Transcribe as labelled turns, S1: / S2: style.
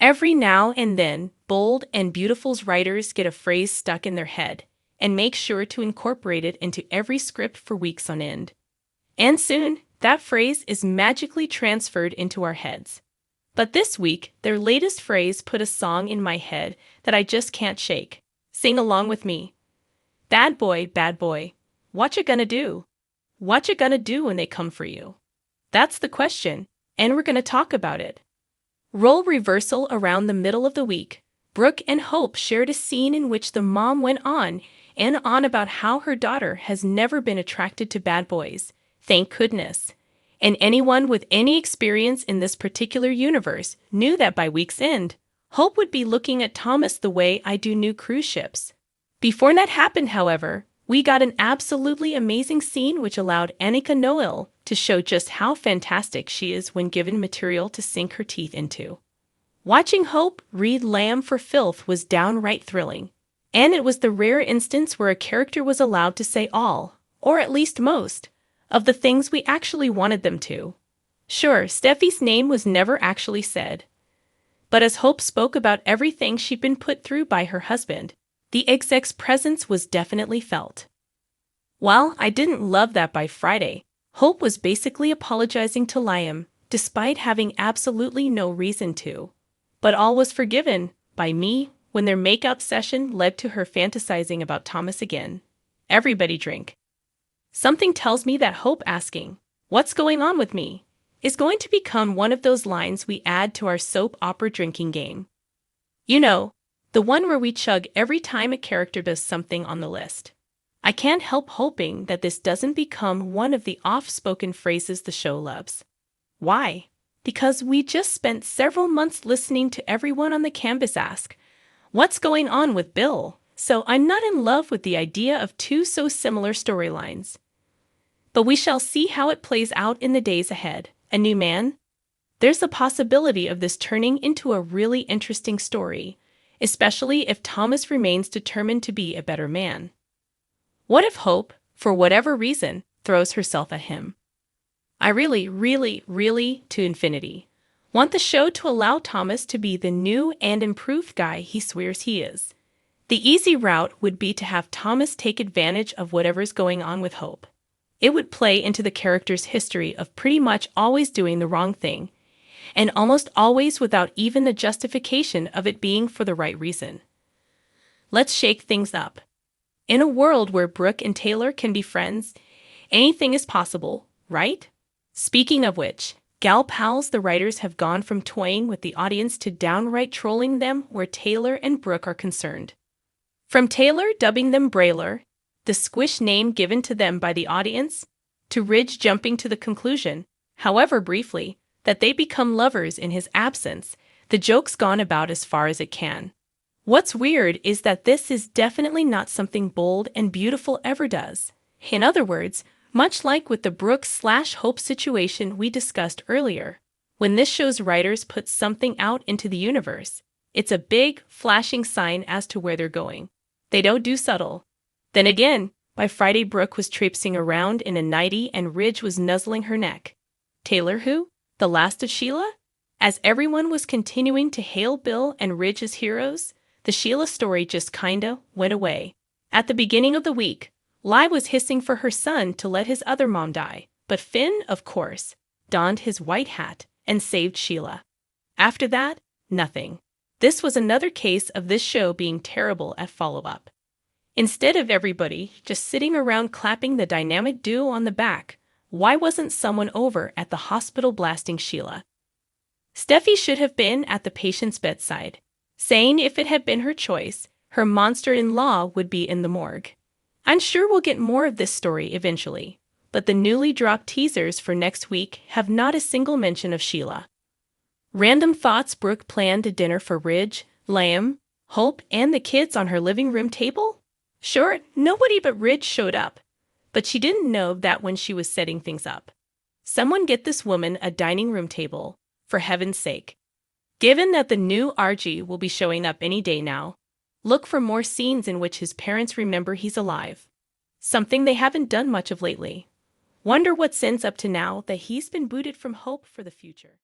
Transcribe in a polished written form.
S1: Every now and then, bold and beautiful writers get a phrase stuck in their head and make sure to incorporate it into every script for weeks on end. And soon, that phrase is magically transferred into our heads. But this week, their latest phrase put a song in my head that I just can't shake. Sing along with me. Bad boy, what you gonna do? What you gonna do when they come for you? That's the question, and we're gonna talk about it. Role reversal around the middle of the week. Brooke and Hope shared a scene in which the mom went on and on about how her daughter has never been attracted to bad boys. Thank goodness. And anyone with any experience in this particular universe knew that by week's end, Hope would be looking at Thomas the way I do new cruise ships. Before that happened, however, we got an absolutely amazing scene which allowed Annika Noel to show just how fantastic she is when given material to sink her teeth into. Watching Hope read Lamb for Filth was downright thrilling, and it was the rare instance where a character was allowed to say all, or at least most, of the things we actually wanted them to. Sure, Steffi's name was never actually said, but as Hope spoke about everything she'd been put through by her husband, the exec's presence was definitely felt. While I didn't love that by Friday, Hope was basically apologizing to Liam, despite having absolutely no reason to. But all was forgiven by me when their makeout session led to her fantasizing about Thomas again. Everybody drink. Something tells me that Hope asking, "What's going on with me?" is going to become one of those lines we add to our soap opera drinking game. You know, the one where we chug every time a character does something on the list. I can't help hoping that this doesn't become one of the oft-spoken phrases the show loves. Why? Because we just spent several months listening to everyone on the canvas ask, "What's going on with Bill?" So I'm not in love with the idea of two so similar storylines. But we shall see how it plays out in the days ahead. A new man? There's a possibility of this turning into a really interesting story, especially if Thomas remains determined to be a better man. What if Hope, for whatever reason, throws herself at him? I really, to infinity, want the show to allow Thomas to be the new and improved guy he swears he is. The easy route would be to have Thomas take advantage of whatever's going on with Hope. It would play into the character's history of pretty much always doing the wrong thing, and almost always without even the justification of it being for the right reason. Let's shake things up. In a world where Brooke and Taylor can be friends, anything is possible, right? Speaking of which, Gal Pals, the writers have gone from toying with the audience to downright trolling them where Taylor and Brooke are concerned. From Taylor dubbing them Brailer, the squish name given to them by the audience, to Ridge jumping to the conclusion, however briefly, that they become lovers in his absence, the joke's gone about as far as it can. What's weird is that this is definitely not something bold and beautiful ever does. In other words, much like with the Brooke/Hope situation we discussed earlier, when this show's writers put something out into the universe, it's a big, flashing sign as to where they're going. They don't do subtle. Then again, by Friday Brooke was traipsing around in a nightie and Ridge was nuzzling her neck. Taylor who? The last of Sheila? As everyone was continuing to hail Bill and Ridge as heroes, the Sheila story just kinda went away. At the beginning of the week, Lai was hissing for her son to let his other mom die, but Finn, of course, donned his white hat and saved Sheila. After that, nothing. This was another case of this show being terrible at follow-up. Instead of everybody just sitting around clapping the dynamic duo on the back, why wasn't someone over at the hospital blasting Sheila? Steffi should have been at the patient's bedside, saying if it had been her choice, her monster-in-law would be in the morgue. I'm sure we'll get more of this story eventually, but the newly dropped teasers for next week have not a single mention of Sheila. Random thoughts. Brooke planned a dinner for Ridge, Liam, Hope, and the kids on her living room table? Sure, nobody but Ridge showed up, but she didn't know that when she was setting things up. Someone get this woman a dining room table, for heaven's sake. Given that the new RG will be showing up any day now, look for more scenes in which his parents remember he's alive. Something they haven't done much of lately. Wonder what since up to now that he's been booted from Hope for the future.